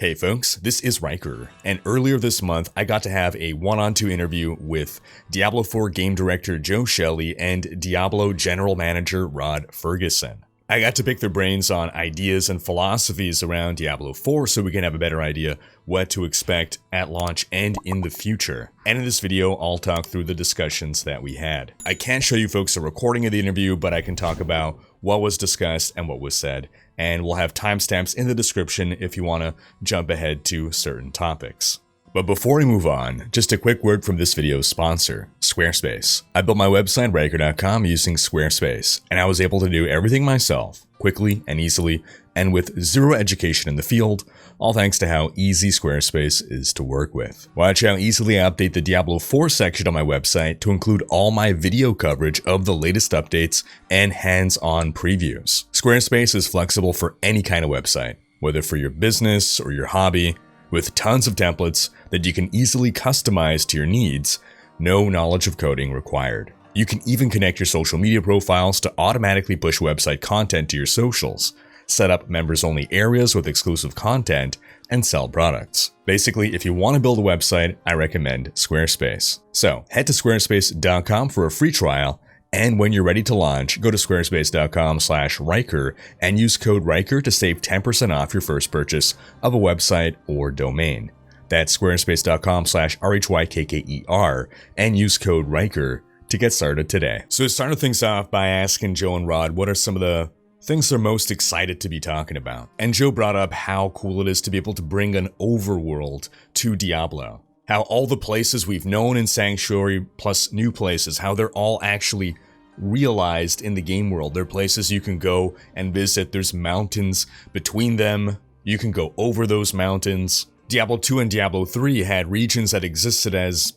Hey folks, this is Rhykker, and earlier this month I got to have a one-on-two interview with Diablo 4 game director Joe Shelley and Diablo general manager Rod Fergusson. I got to pick their brains on ideas and philosophies around Diablo 4 so we can have a better idea what to expect at launch and in the future. And in this video, I'll talk through the discussions that we had. I can't show you folks a recording of the interview, but I can talk about what was discussed and what was said. And we'll have timestamps in the description if you want to jump ahead to certain topics. But before we move on, just a quick word from this video's sponsor, Squarespace. I built my website, Rhykker.com, using Squarespace, and I was able to do everything myself, quickly and easily, and with zero education in the field, all thanks to how easy Squarespace is to work with. Watch how easily I update the Diablo 4 section on my website to include all my video coverage of the latest updates and hands-on previews. Squarespace is flexible for any kind of website, whether for your business or your hobby, with tons of templates that you can easily customize to your needs, no knowledge of coding required. You can even connect your social media profiles to automatically push website content to your socials, set up members-only areas with exclusive content, and sell products. Basically, if you want to build a website, I recommend Squarespace. So head to squarespace.com for a free trial, and when you're ready to launch, go to squarespace.com/Rhykker and use code Rhykker to save 10% off your first purchase of a website or domain. That's squarespace.com/RHYKKER and use code Rhykker to get started today. So it started things off by asking Joe and Rod what are some of the things they're most excited to be talking about. And Joe brought up how cool it is to be able to bring an overworld to Diablo. How all the places we've known in Sanctuary plus new places, how they're all actually realized in the game world. They're places you can go and visit. There's mountains between them. You can go over those mountains. Diablo 2 and Diablo 3 had regions that existed as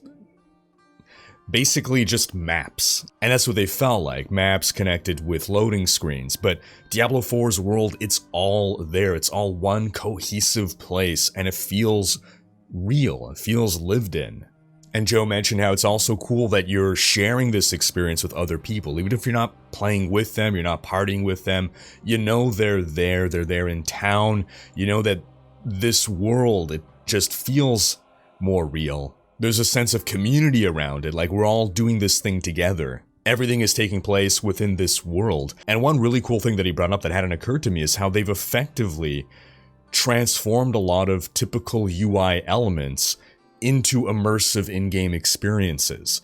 basically just maps. And that's what they felt like, maps connected with loading screens. But Diablo 4's world, it's all there. It's all one cohesive place, and it feels real. It feels lived in. And Joe mentioned how it's also cool that you're sharing this experience with other people. Even if you're not playing with them, you're not partying with them, you know they're there in town. You know that this world, it just feels more real. There's a sense of community around it, like we're all doing this thing together. Everything is taking place within this world. And one really cool thing that he brought up that hadn't occurred to me is how they've effectively transformed a lot of typical UI elements into immersive in-game experiences.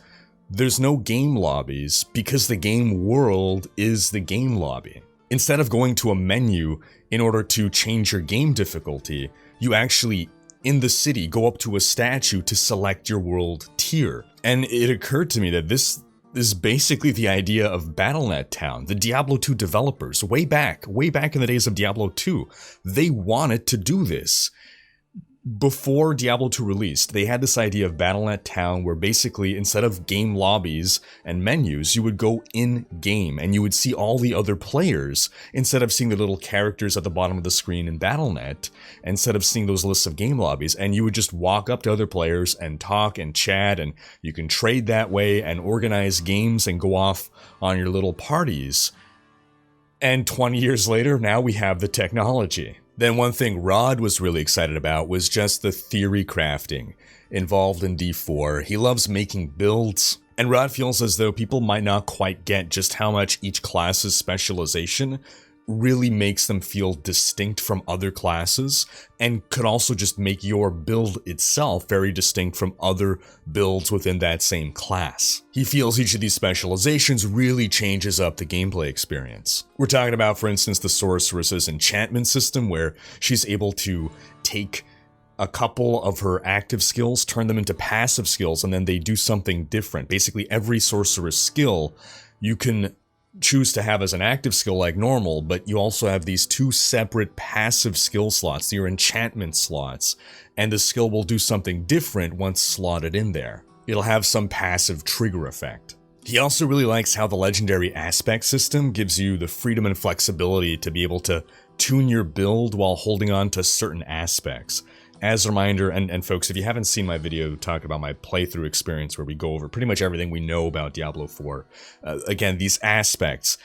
There's no game lobbies because the game world is the game lobby. Instead of going to a menu in order to change your game difficulty, you actually, in the city, go up to a statue to select your world tier. And it occurred to me that this is basically the idea of BattleNet Town. The Diablo 2 developers, way back in the days of Diablo 2, they wanted to do this. Before Diablo 2 released, they had this idea of BattleNet Town where basically instead of game lobbies and menus, you would go in-game and you would see all the other players instead of seeing the little characters at the bottom of the screen in BattleNet, instead of seeing those lists of game lobbies, and you would just walk up to other players and talk and chat, and you can trade that way and organize games and go off on your little parties. And 20 years later, now we have the technology. Then one thing Rod was really excited about was just the theory crafting involved in D4. He loves making builds, and Rod feels as though people might not quite get just how much each class's specialization really makes them feel distinct from other classes, and could also just make your build itself very distinct from other builds within that same class. He feels each of these specializations really changes up the gameplay experience. We're talking about, for instance, the sorceress's enchantment system, where she's able to take a couple of her active skills, turn them into passive skills, and then they do something different. Basically, every sorceress skill you can choose to have as an active skill like normal, but you also have these two separate passive skill slots, your enchantment slots, and the skill will do something different once slotted in there. It'll have some passive trigger effect. He also really likes how the legendary aspect system gives you the freedom and flexibility to be able to tune your build while holding on to certain aspects. As a reminder, and folks, if you haven't seen my video talking about my playthrough experience where we go over pretty much everything we know about Diablo 4, again, these aspects,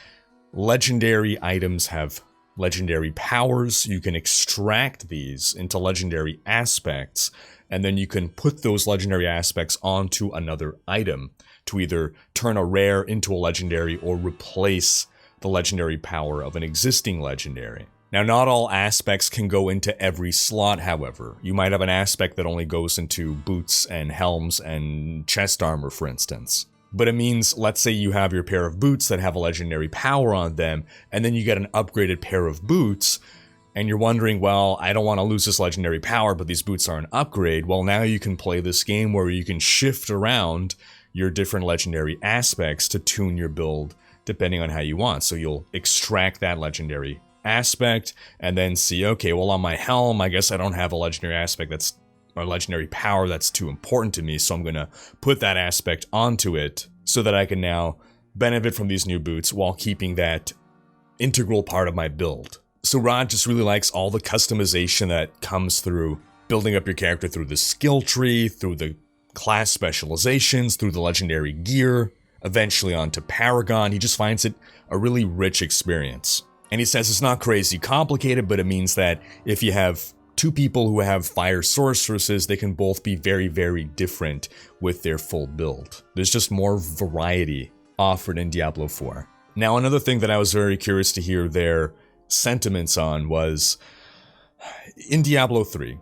legendary items have legendary powers. You can extract these into legendary aspects, and then you can put those legendary aspects onto another item to either turn a rare into a legendary or replace the legendary power of an existing legendary. Now, not all aspects can go into every slot, however. You might have an aspect that only goes into boots and helms and chest armor, for instance. But it means, let's say you have your pair of boots that have a legendary power on them, and then you get an upgraded pair of boots, and you're wondering, well, I don't want to lose this legendary power, but these boots are an upgrade. Well, now you can play this game where you can shift around your different legendary aspects to tune your build depending on how you want. So you'll extract that legendary aspect and then see, okay, well, on my helm, I guess I don't have a legendary aspect or legendary power that's too important to me, so I'm gonna put that aspect onto it so that I can now benefit from these new boots while keeping that integral part of my build. So Rod just really likes all the customization that comes through building up your character through the skill tree, through the class specializations, through the legendary gear, eventually onto Paragon. He just finds it a really rich experience. And he says it's not crazy complicated, but it means that if you have two people who have fire sorceresses, they can both be very, very different with their full build. There's just more variety offered in Diablo 4. Now, another thing that I was very curious to hear their sentiments on was, in Diablo 3,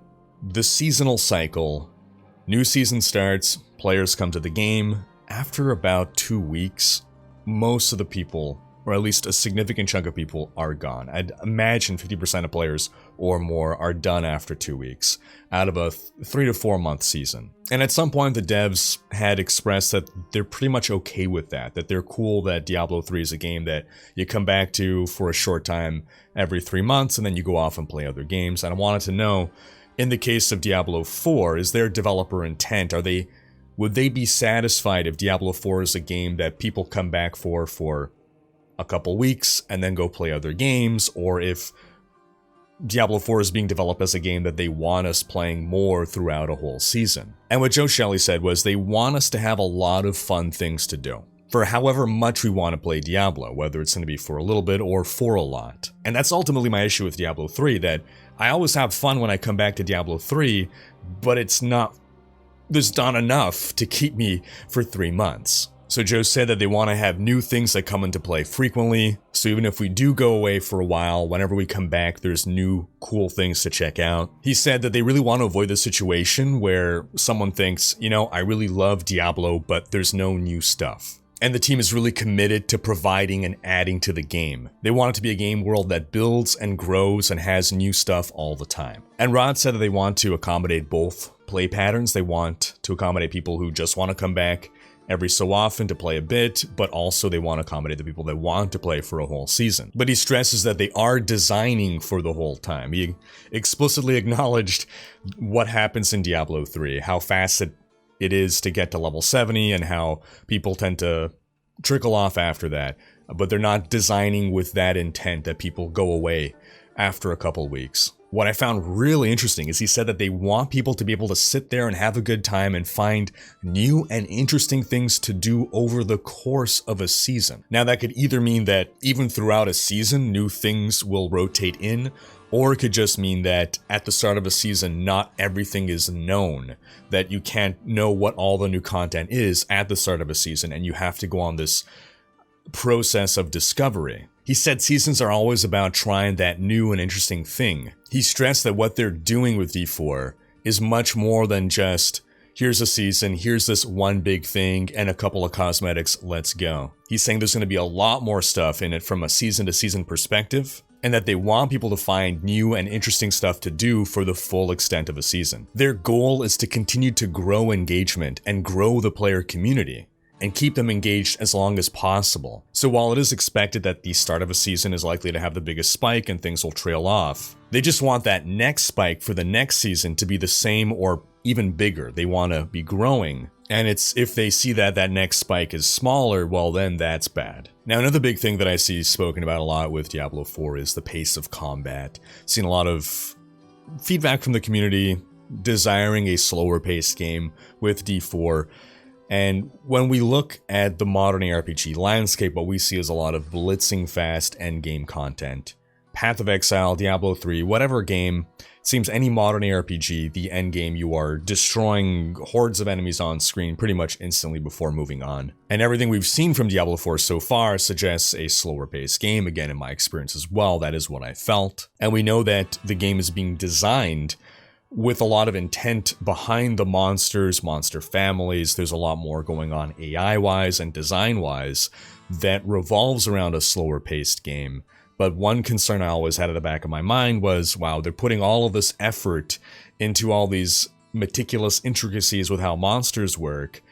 the seasonal cycle, new season starts, players come to the game. After about 2 weeks, most of the people, or at least a significant chunk of people, are gone. I'd imagine 50% of players or more are done after 2 weeks, out of a 3 to 4 month season. And at some point, the devs had expressed that they're pretty much okay with that they're cool that Diablo 3 is a game that you come back to for a short time every 3 months, and then you go off and play other games. And I wanted to know, in the case of Diablo 4, is their developer intent? Would they be satisfied if Diablo 4 is a game that people come back for a couple weeks and then go play other games, or if Diablo 4 is being developed as a game that they want us playing more throughout a whole season? And what Joe Shelley said was they want us to have a lot of fun things to do for however much we want to play Diablo, whether it's going to be for a little bit or for a lot. And that's ultimately my issue with Diablo 3, that I always have fun when I come back to Diablo 3, but there's not enough to keep me for 3 months. So Joe said that they want to have new things that come into play frequently, so even if we do go away for a while, whenever we come back, there's new cool things to check out. He said that they really want to avoid the situation where someone thinks, I really love Diablo, but there's no new stuff. And the team is really committed to providing and adding to the game. They want it to be a game world that builds and grows and has new stuff all the time. And Rod said that they want to accommodate both play patterns. They want to accommodate people who just want to come back every so often to play a bit, but also they want to accommodate the people that want to play for a whole season. But he stresses that they are designing for the whole time. He explicitly acknowledged what happens in Diablo 3, how fast it is to get to level 70 and how people tend to trickle off after that. But they're not designing with that intent that people go away after a couple weeks. What I found really interesting is he said that they want people to be able to sit there and have a good time and find new and interesting things to do over the course of a season. Now, that could either mean that even throughout a season, new things will rotate in, or it could just mean that at the start of a season, not everything is known, that you can't know what all the new content is at the start of a season, and you have to go on this process of discovery. He said seasons are always about trying that new and interesting thing. He stressed that what they're doing with D4 is much more than just, here's a season, here's this one big thing, and a couple of cosmetics, let's go. He's saying there's going to be a lot more stuff in it from a season-to-season perspective, and that they want people to find new and interesting stuff to do for the full extent of a season. Their goal is to continue to grow engagement and grow the player community, and keep them engaged as long as possible. So while it is expected that the start of a season is likely to have the biggest spike and things will trail off, they just want that next spike for the next season to be the same or even bigger. They want to be growing. And it's if they see that next spike is smaller, well then that's bad. Now, another big thing that I see spoken about a lot with Diablo 4 is the pace of combat. Seen a lot of feedback from the community desiring a slower paced game with D4. And when we look at the modern ARPG landscape, what we see is a lot of blitzing fast endgame content Path of Exile, Diablo 3, whatever game, it seems any modern ARPG, the endgame, you are destroying hordes of enemies on screen pretty much instantly before moving on. And everything we've seen from Diablo 4 so far suggests a slower paced game. Again, in my experience as well, that is what I felt. And we know that the game is being designed with a lot of intent behind the monsters, monster families. There's a lot more going on AI-wise and design-wise that revolves around a slower paced game. But one concern I always had at the back of my mind was, wow, they're putting all of this effort into all these meticulous intricacies with how monsters work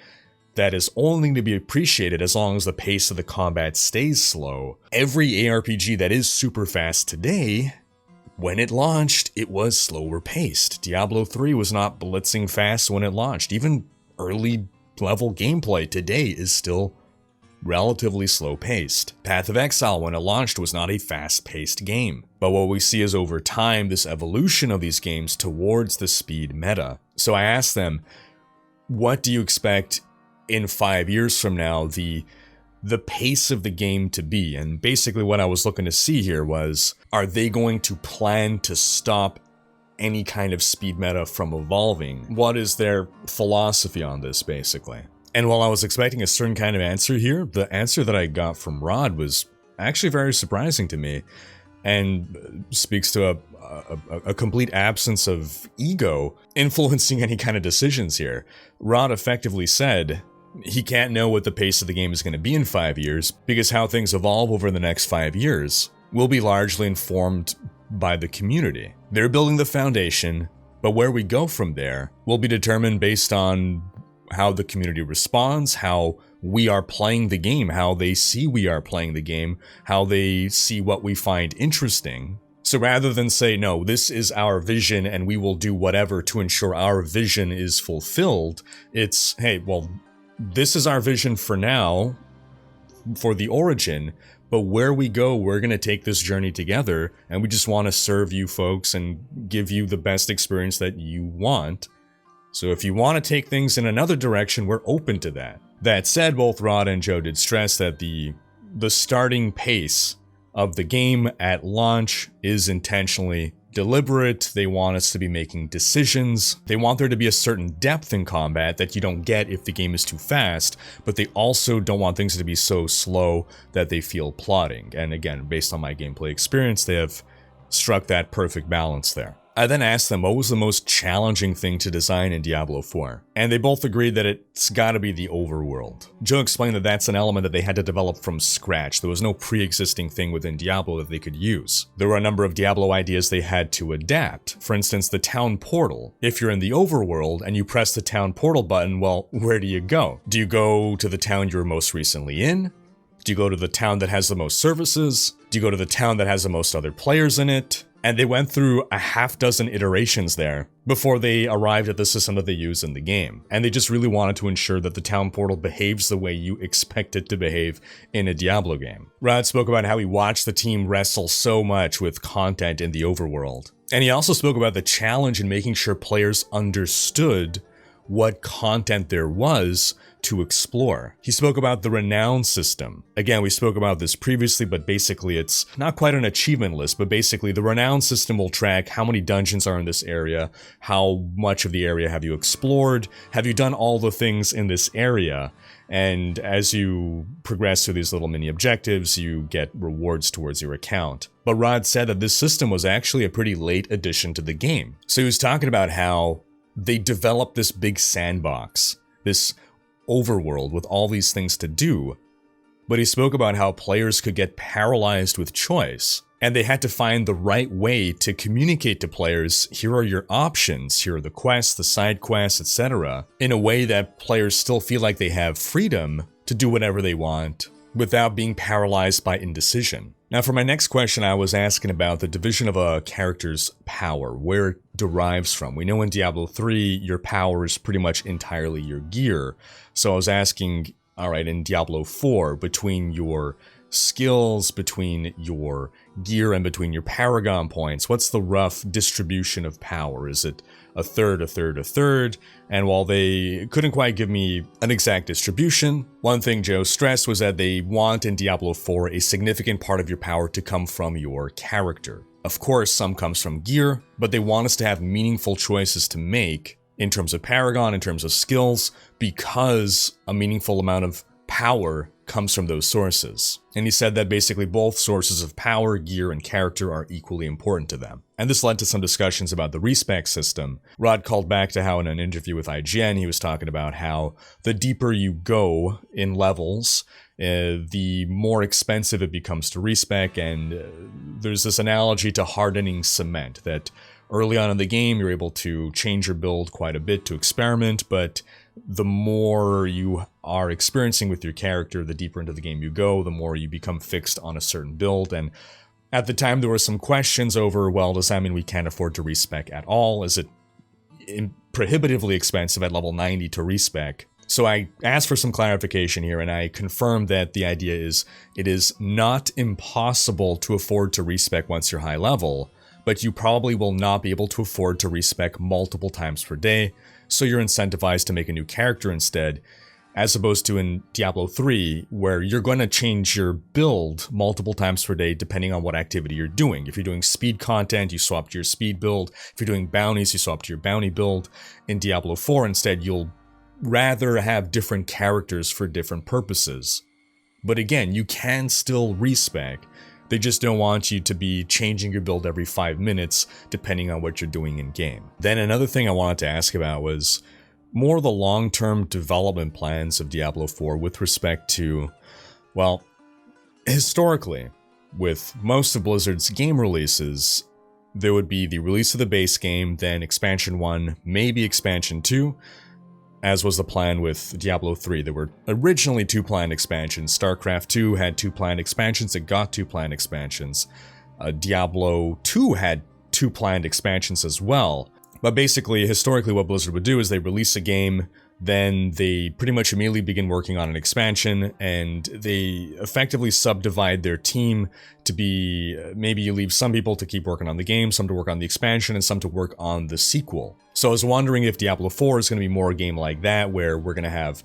that is only to be appreciated as long as the pace of the combat stays slow. Every ARPG that is super fast today, when it launched, it was slower paced. Diablo 3 was not blitzing fast when it launched. Even early level gameplay today is still relatively slow paced. Path of Exile, when it launched, was not a fast paced game. But what we see is over time, this evolution of these games towards the speed meta. So I asked them, what do you expect in 5 years from now the pace of the game to be? And basically what I was looking to see here was, are they going to plan to stop any kind of speed meta from evolving? What is their philosophy on this, basically? And while I was expecting a certain kind of answer here, the answer that I got from Rod was actually very surprising to me and speaks to a complete absence of ego influencing any kind of decisions here. Rod effectively said he can't know what the pace of the game is going to be in 5 years because how things evolve over the next 5 years will be largely informed by the community. They're building the foundation, but where we go from there will be determined based on how the community responds, how we are playing the game, how they see we are playing the game, how they see what we find interesting. So rather than say, no, this is our vision and we will do whatever to ensure our vision is fulfilled, it's, hey, well, this is our vision for now, for the origin, but where we go, we're going to take this journey together, and we just want to serve you folks and give you the best experience that you want. So if you want to take things in another direction, we're open to that. That said, both Rod and Joe did stress that the starting pace of the game at launch is intentionally deliberate. They want us to be making decisions. They want there to be a certain depth in combat that you don't get if the game is too fast, but they also don't want things to be so slow that they feel plodding. And again, based on my gameplay experience, they have struck that perfect balance there. I then asked them what was the most challenging thing to design in Diablo 4, and they both agreed that it's gotta be the overworld. Joe explained that that's an element that they had to develop from scratch. There was no pre-existing thing within Diablo that they could use. There were a number of Diablo ideas they had to adapt. For instance, the town portal. If you're in the overworld and you press the town portal button, well, where do you go? Do you go to the town you were most recently in? Do you go to the town that has the most services? Do you go to the town that has the most other players in it? And they went through a half dozen iterations there before they arrived at the system that they use in the game. And they just really wanted to ensure that the town portal behaves the way you expect it to behave in a Diablo game. Rod spoke about how he watched the team wrestle so much with content in the overworld. And he also spoke about the challenge in making sure players understood what content there was to explore. He spoke about the renown system. Again, we spoke about this previously, but basically it's not quite an achievement list, but basically the renown system will track how many dungeons are in this area, how much of the area have you explored, have you done all the things in this area, and as you progress through these little mini objectives, you get rewards towards your account. But Rod said that this system was actually a pretty late addition to the game. So he was talking about how they developed this big sandbox, this overworld with all these things to do, but he spoke about how players could get paralyzed with choice, and they had to find the right way to communicate to players, here are your options, here are the quests, the side quests, etc., in a way that players still feel like they have freedom to do whatever they want without being paralyzed by indecision. Now for my next question, I was asking about the division of a character's power, where it derives from. We know in Diablo 3, your power is pretty much entirely your gear. So I was asking, alright, in Diablo 4, between your skills, between your gear, and between your paragon points? What's the rough distribution of power? Is it a third, a third, a third? And while they couldn't quite give me an exact distribution, one thing Joe stressed was that they want in Diablo 4 a significant part of your power to come from your character. Of course, some comes from gear, but they want us to have meaningful choices to make in terms of paragon, in terms of skills, because a meaningful amount of power comes from those sources. And he said that basically both sources of power, gear, and character are equally important to them. And this led to some discussions about the respec system. Rod called back to how in an interview with IGN, he was talking about how the deeper you go in levels, the more expensive it becomes to respec, and there's this analogy to hardening cement, that early on in the game you're able to change your build quite a bit to experiment, but the more you are experiencing with your character, the deeper into the game you go, the more you become fixed on a certain build. And at the time there were some questions over, well, does that mean we can't afford to respec at all? Is it prohibitively expensive at level 90 to respec? So I asked for some clarification here, and I confirmed that the idea is it is not impossible to afford to respec once you're high level, but you probably will not be able to afford to respec multiple times per day, so you're incentivized to make a new character instead, as opposed to in Diablo 3, where you're going to change your build multiple times per day depending on what activity you're doing. If you're doing speed content, you swap to your speed build. If you're doing bounties, you swap to your bounty build. In Diablo 4, instead, you'll rather have different characters for different purposes. But again, you can still respec. They just don't want you to be changing your build every 5 minutes depending on what you're doing in game. Then another thing I wanted to ask about was more the long-term development plans of Diablo 4 with respect to, well, historically, with most of Blizzard's game releases, there would be the release of the base game, then Expansion 1, maybe Expansion 2, as was the plan with Diablo 3. There were originally 2 planned expansions. StarCraft 2 had 2 planned expansions. It got 2 planned expansions. Diablo 2 had 2 planned expansions as well. But basically, historically, what Blizzard would do is they release a game, then they pretty much immediately begin working on an expansion, and they effectively subdivide their team to be, maybe you leave some people to keep working on the game, some to work on the expansion, and some to work on the sequel. So I was wondering if Diablo 4 is going to be more a game like that, where we're going to have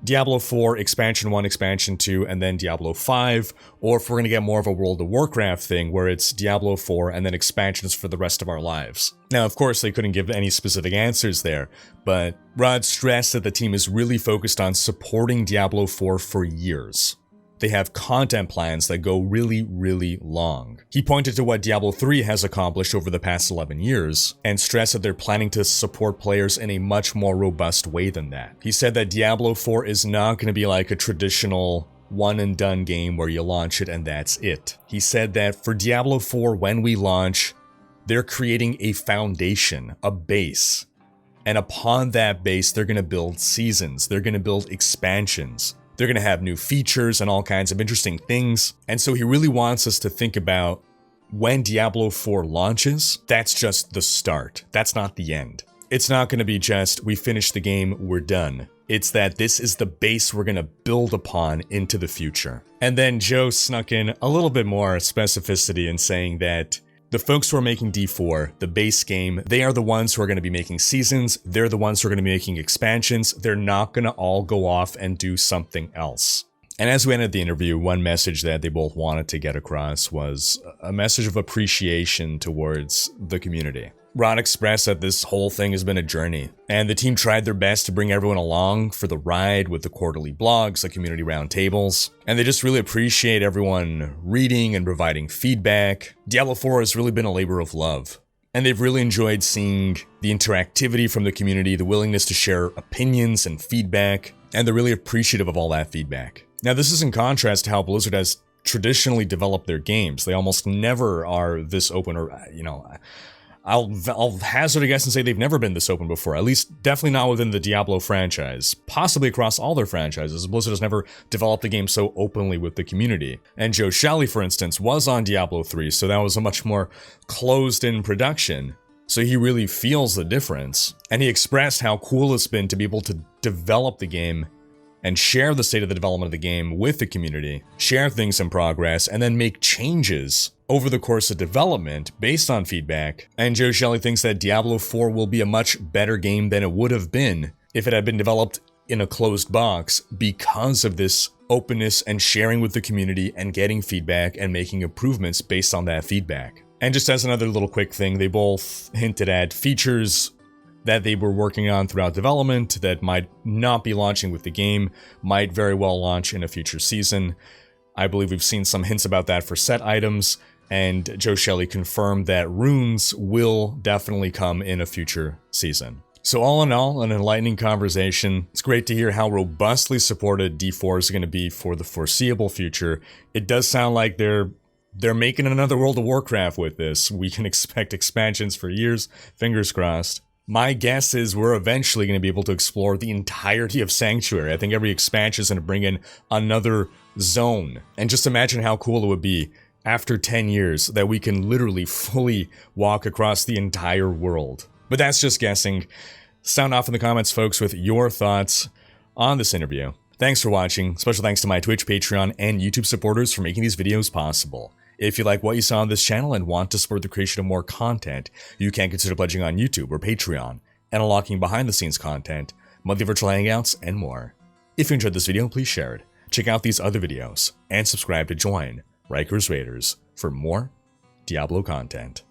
Diablo 4, Expansion 1, Expansion 2, and then Diablo 5, or if we're going to get more of a World of Warcraft thing, where it's Diablo 4 and then expansions for the rest of our lives. Now, of course, they couldn't give any specific answers there, but Rod stressed that the team is really focused on supporting Diablo 4 for years. They have content plans that go really, really long. He pointed to what Diablo 3 has accomplished over the past 11 years, and stressed that they're planning to support players in a much more robust way than that. He said that Diablo 4 is not going to be like a traditional one-and-done game where you launch it and that's it. He said that for Diablo 4, when we launch, they're creating a foundation, a base. And upon that base, they're going to build seasons, they're going to build expansions. They're going to have new features and all kinds of interesting things. And so he really wants us to think about when Diablo 4 launches, that's just the start. That's not the end. It's not going to be just, we finished the game, we're done. It's that this is the base we're going to build upon into the future. And then Joe snuck in a little bit more specificity in saying that the folks who are making D4, the base game, they are the ones who are going to be making seasons. They're the ones who are going to be making expansions. They're not going to all go off and do something else. And as we ended the interview, one message that they both wanted to get across was a message of appreciation towards the community. Rod expressed that this whole thing has been a journey, and the team tried their best to bring everyone along for the ride with the quarterly blogs, the community roundtables, and they just really appreciate everyone reading and providing feedback. Diablo 4 has really been a labor of love, and they've really enjoyed seeing the interactivity from the community, the willingness to share opinions and feedback, and they're really appreciative of all that feedback. Now, this is in contrast to how Blizzard has traditionally developed their games. They almost never are this open, or, I'll hazard a guess and say they've never been this open before, at least definitely not within the Diablo franchise, possibly across all their franchises. Blizzard has never developed a game so openly with the community. And Joe Shelley, for instance, was on Diablo 3, so that was a much more closed-in production. So he really feels the difference. And he expressed how cool it's been to be able to develop the game and share the state of the development of the game with the community, share things in progress, and then make changes over the course of development based on feedback. And Joe Shelley thinks that Diablo 4 will be a much better game than it would have been if it had been developed in a closed box because of this openness and sharing with the community and getting feedback and making improvements based on that feedback. And just as another little quick thing, they both hinted at features that they were working on throughout development that might not be launching with the game, might very well launch in a future season. I believe we've seen some hints about that for set items, and Joe Shelley confirmed that runes will definitely come in a future season. So all in all, an enlightening conversation. It's great to hear how robustly supported D4 is going to be for the foreseeable future. It does sound like they're making another World of Warcraft with this. We can expect expansions for years, fingers crossed. My guess is we're eventually going to be able to explore the entirety of Sanctuary. I think every expansion is going to bring in another zone. And just imagine how cool it would be after 10 years that we can literally fully walk across the entire world. But that's just guessing. Sound off in the comments, folks, with your thoughts on this interview. Thanks for watching. Special thanks to my Twitch, Patreon, and YouTube supporters for making these videos possible. If you like what you saw on this channel and want to support the creation of more content, you can consider pledging on YouTube or Patreon and unlocking behind-the-scenes content, monthly virtual hangouts, and more. If you enjoyed this video, please share it. Check out these other videos and subscribe to join Rhykkers Raiders for more Diablo content.